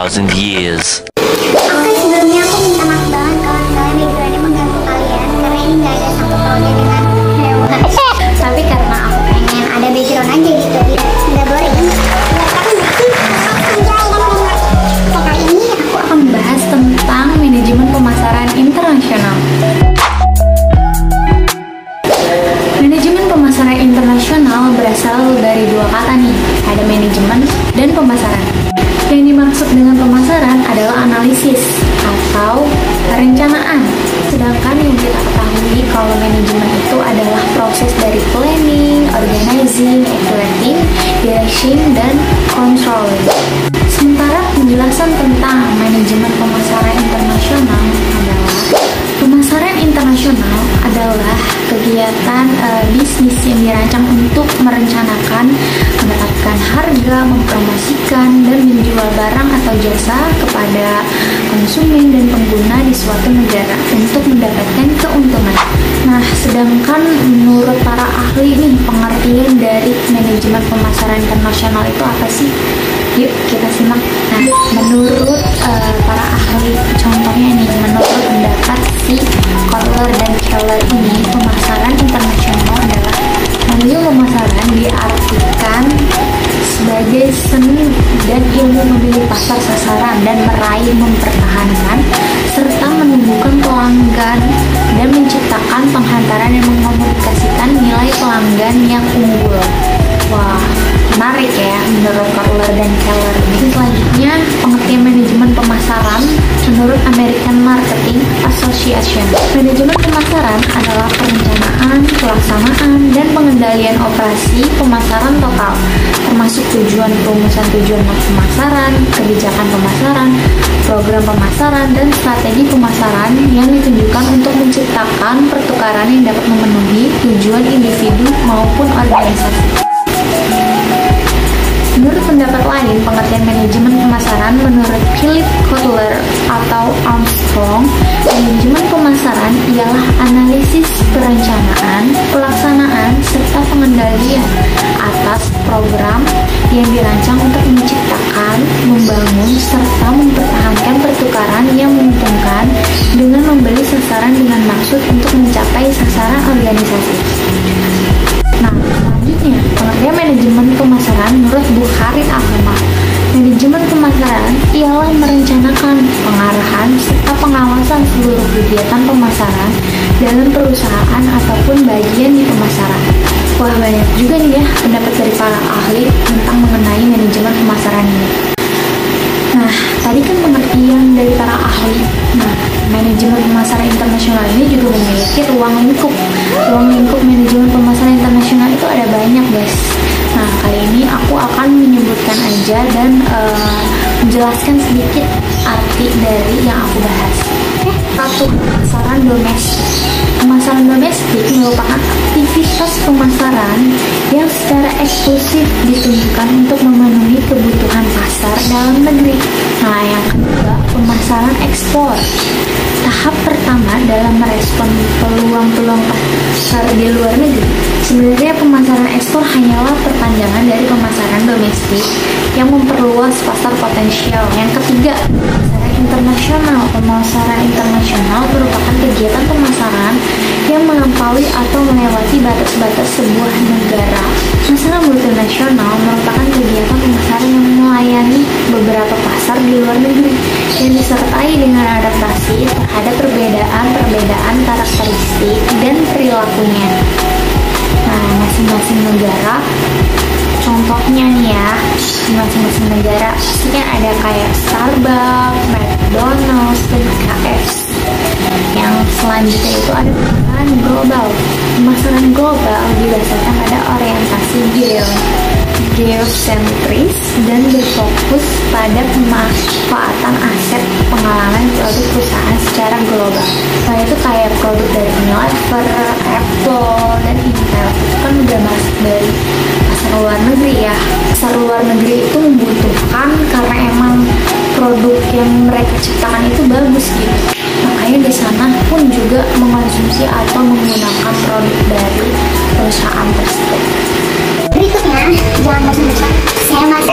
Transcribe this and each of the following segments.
2,000 years. Oke, sebelumnya aku minta maaf banget kalau misalnya backgroundnya mengganggu kalian, karena ini nggak ada sangkut pautnya dengan hewan. Tapi karena aku pengen ada background aja gitu, biar nggak boring. Kali ini aku akan membahas tentang manajemen pemasaran internasional. Manajemen pemasaran internasional berasal dari dua kata nih, ada manajemen dan pemasaran. Yang dimaksud dengan pemasaran adalah analisis atau perencanaan. Sedangkan yang kita ketahui kalau manajemen itu adalah proses dari planning, organizing, evaluating, direction, dan controlling. Sementara penjelasan tentang manajemen pemasaran internasional adalah kegiatan bisnis yang dirancang untuk merencanakan, menetapkan harga, mempromosikan, dan menjual barang atau jasa kepada konsumen dan pengguna di suatu negara untuk mendapatkan keuntungan. Nah, sedangkan menurut para ahli nih, pengertian dari manajemen pemasaran internasional itu apa sih? Yuk kita simak. Nah, menurut para ahli, contohnya nih, menurut pendapat si Kotler dan Keller ini, pemasaran internasional adalah manajemen pemasaran diartikan sebagai seni dan ilmu memilih pasar sasaran dan meraih, mempertahankan, serta menumbuhkan pelanggan dan menciptakan penghantaran yang mengkomunikasikan nilai pelanggan yang unggul. Wah, menarik ya menurut Kotler dan Keller. Selanjutnya, pengertian manajemen pemasaran menurut American Marketing Association. Manajemen pemasaran adalah perencanaan, pelaksanaan, dan pengendalian operasi pemasaran total, termasuk perumusan tujuan pemasaran, kebijakan pemasaran, program pemasaran, dan strategi pemasaran yang ditujukan untuk menciptakan pertukaran yang dapat memenuhi tujuan individu maupun organisasi. Menurut pendapat lain, pengertian manajemen pemasaran menurut Philip Kotler atau Armstrong, manajemen pemasaran ialah analisis, perencanaan, pelaksanaan, serta pengendalian atas program yang dirancang untuk menciptakan, membangun, serta mempertahankan pertukaran yang menguntungkan dengan membeli sasaran dengan maksud untuk mencapai sasaran organisasi. Nah, selanjutnya, pengertian manajemen pemasaran menurut Bukhari Ahmad. Manajemen pemasaran ialah merencanakan, pengarahan, serta pengawasan seluruh kegiatan pemasaran dalam perusahaan ataupun bagian di pemasaran. Wah, banyak juga nih ya pendapat dari para ahli tentang mengenai manajemen pemasaran ini. Nah, tadi kan pengertian dari para ahli. Nah, manajemen pemasaran internasional ini juga memiliki ruang lingkup. Ruang lingkup manajemen pemasaran internasional itu ada banyak, guys. Nah, kali ini aku akan menyebutkan aja dan menjelaskan sedikit arti dari yang aku bahas. Satu, pemasaran domestik. Pemasaran domestik merupakan aktivitas pemasaran yang secara eksklusif ditunjukkan untuk memenuhi kebutuhan pasar dalam negeri. Nah, yang kedua, pemasaran ekspor. Tahap pertama dalam merespon peluang-peluang pasar di luar negeri. Sebenarnya pemasaran ekspor hanyalah perpanjangan dari pemasaran domestik yang memperluas pasar potensial. Yang ketiga, pemasaran internasional. Pemasaran internasional merupakan kegiatan pemasaran yang melampaui atau melewati batas-batas sebuah negara. Pemasaran multinasional merupakan kegiatan pemasaran yang melayani beberapa pasar di luar negeri yang disertai dengan adaptasi terhadap perbedaan karakteristik dan perilakunya. Nah, masing-masing negara, contohnya nih ya, di masing-masing negara pastinya ada kayak Starbucks, McDonald's, dan KFC. Yang selanjutnya itu ada pemasaran global. Pemasaran global didasarkan pada orientasi geosentris dan berfokus pada pemanfaatan aset pengalaman produk perusahaan secara global. Nah, itu kayak produk dari Unilever, Apple, dan Intel. Itu kan udah masuk dari pasar luar negeri ya. Pasar luar negeri itu membutuhkan karena emang produk yang mereka ciptakan itu bagus gitu. Makanya di sana pun juga mengonsumsi atau menggunakan produk dari perusahaan tersebut. Berikutnya, jangan bosan-bosan. Saya masih.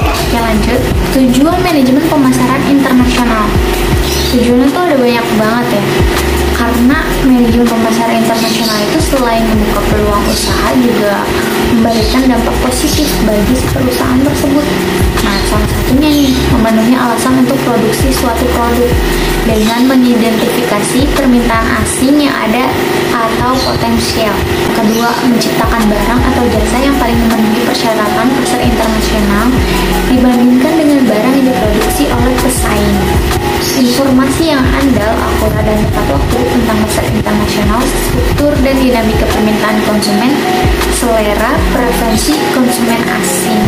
Oke, lanjut. Tujuan manajemen pemasaran internasional. Tujuannya tuh ada banyak banget ya. Karena manajemen pemasaran internasional itu selain membuka peluang usaha juga memberikan dampak positif bagi perusahaan tersebut. Nah, salah satunya nih, memenuhi alasan untuk produksi suatu produk dengan mengidentifikasi permintaan asing yang ada atau potensial. Kedua, menciptakan barang atau jasa yang paling memenuhi persyaratan pasar internasional dibandingkan dengan barang yang diproduksi oleh pesaing. Informasi yang andal, akurat, dan tepat waktu tentang pasar internasional, struktur dan dinamika permintaan konsumen, selera, preferensi konsumen asing.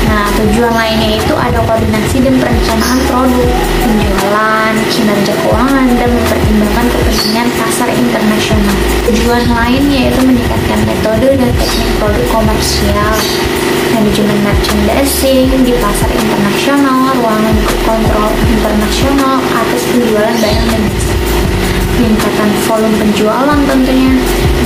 Nah, tujuan lainnya itu ada koordinasi dan perencanaan produk, penjualan, kinerja keuangan, dan mempertimbangkan kepentingan pasar internasional. Tujuan lainnya yaitu meningkatkan metode dan teknik produk komersial, manajemen merchandising di pasar internasional, ruang kontrol internasional atas penjualan barang dan jasa, peningkatan volume penjualan tentunya,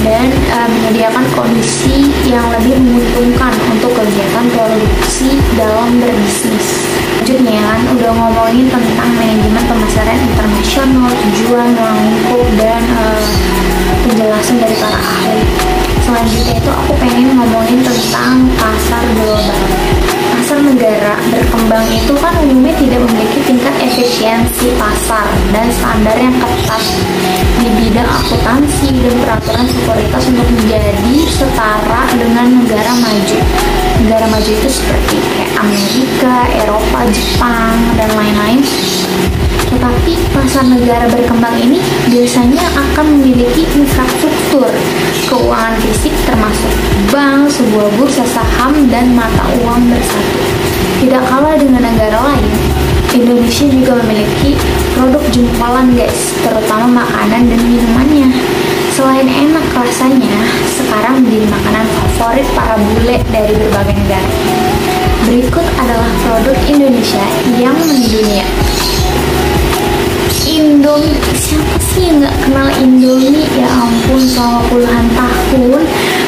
dan menyediakan kondisi yang lebih menguntungkan untuk kegiatan produksi dalam berbisnis. Selanjutnya kan udah ngomongin tentang manajemen pemasaran internasional, tujuan, ruang lingkup, dan penjelasan dari para ahli. Selanjutnya itu aku pengen ngomongin tentang pasar global. Pasar negara berkembang itu kan umumnya tidak memiliki tingkat efisiensi pasar dan standar yang ketat di bidang akuntansi dan peraturan sekuritas untuk menjadi setara dengan negara maju. Negara maju itu seperti kayak Amerika, Eropa, Jepang, dan lain-lain. Tetapi pasar negara berkembang ini biasanya akan memiliki infrastruktur keuangan fisik termasuk bank, sebuah bursa saham, dan mata uang bersatu. Tidak kalah dengan negara lain, Indonesia juga memiliki produk jumpalan guys, terutama makanan dan minumannya. Selain enak rasanya, sekarang menjadi makanan favorit para bule dari berbagai negara. Berikut adalah produk Indonesia yang mendunia. Indomie, siapa sih yang nggak kenal Indomie? Ya ampun, selama puluhan tahun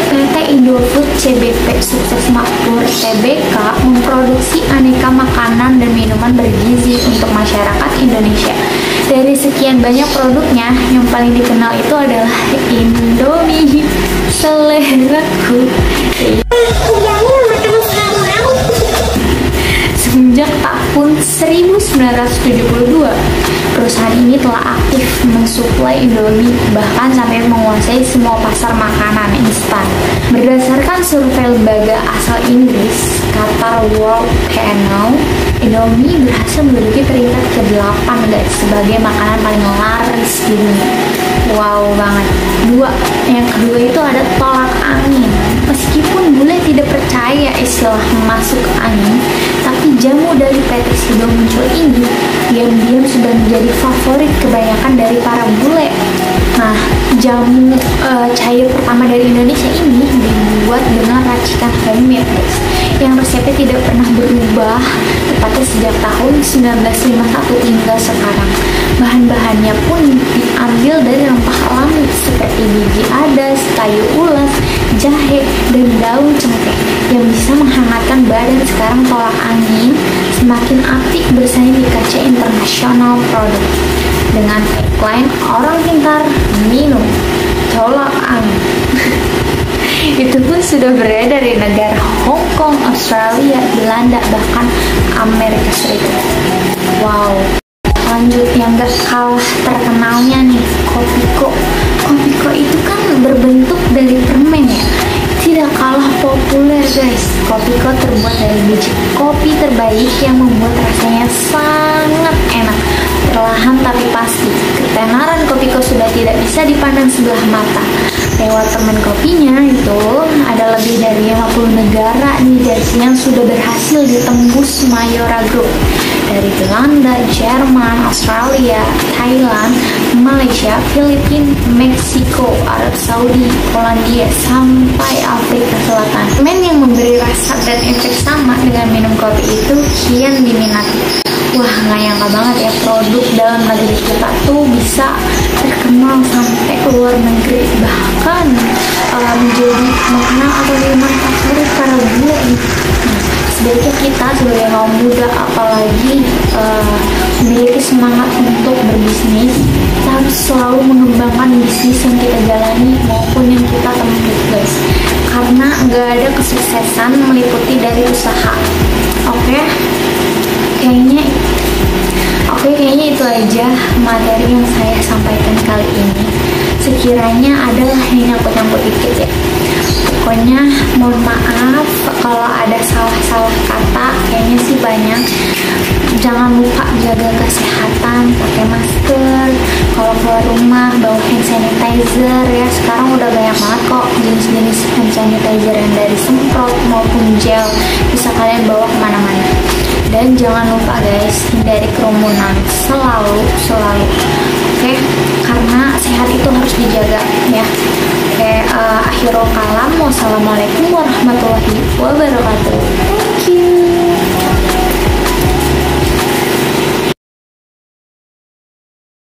PT Indofood CBP Sukses Makmur Tbk memproduksi aneka makanan dan minuman bergizi untuk masyarakat Indonesia. Dari sekian banyak produknya, yang paling dikenal itu adalah Indomie, seleraku. Sejak tahun 1972, perusahaan ini telah aktif mensuplai Indomie, bahkan sampai menguasai semua pasar makanan instan. Berdasarkan survei lembaga asal Inggris, Qatar World Panel, Indomie berhasil menduduki peringkat ke-8 guys, sebagai makanan paling laris di dunia. Wow banget. Yang kedua itu ada tolak angin. Meskipun bule tidak percaya istilah masuk angin, tapi jamu dari PT Sido muncul ini diam-diam sudah menjadi favorit kebanyakan dari para bule. Nah, jamu cair pertama dari Indonesia ini dibuat dengan racikan homemade guys, yang resepnya tidak pernah berubah, tepatnya sejak tahun 1951 hingga sekarang. Bahan-bahannya pun diambil dari rempah alami seperti biji adas, kayu ulas, jahe, dan daun cengkeh yang bisa menghangatkan badan. Sekarang tolak angin semakin apik bersaing di kancah internasional produk dengan tagline orang pintar minum tolak angin. Itu pun sudah beredar di negara Hong Kong, Australia, Belanda, bahkan Amerika Serikat. Wow. Lanjut, yang gak kalah terkenalnya nih, Kopiko. Kopiko itu kan berbentuk dari permen ya, tidak kalah populer guys. Kopiko terbuat dari biji kopi terbaik yang membuat rasanya sangat enak, perlahan tapi pasti. Ketenaran Kopiko sudah tidak bisa dipandang sebelah mata. Lewat permen kopinya itu ada lebih dari 50 negara nih guys yang sudah berhasil ditembus Mayora Group. Dari Belanda, Jerman, Australia, Thailand, Malaysia, Filipina, Meksiko, Arab Saudi, Polandia, sampai Afrika Selatan. Permen yang memberi rasa dan efek sama dengan minum kopi itu kian diminati. Wah, nggak nyangka banget ya produk dalam negeri kita tuh bisa terkenal sampai ke luar negeri, bahkan menjadi makanan atau minuman favorit para bule. Sebaiknya kita sebagai kaum muda, apalagi memiliki semangat untuk berbisnis, kita harus selalu mengembangkan bisnis yang kita jalani maupun yang kita tempuh guys, karena nggak ada kesuksesan meliputi dari usaha. Oke, kayaknya itu aja materi yang saya sampaikan kali ini. Sekiranya adalah yang nyangkut-nyangkut dikit ya. Pokoknya mohon maaf kalau ada salah-salah kata, kayaknya sih banyak. Jangan lupa jaga kesehatan, pakai masker, kalau keluar rumah bawa hand sanitizer ya. Sekarang udah banyak banget kok jenis-jenis hand sanitizer yang dari semprot maupun gel, bisa kalian bawa kemana-mana. Dan jangan lupa guys, hindari kerumunan selalu. Oke, karena sehat itu harus dijaga ya. Oke, akhirul kalam, wassalamualaikum warahmatullahi wabarakatuh. Thank you.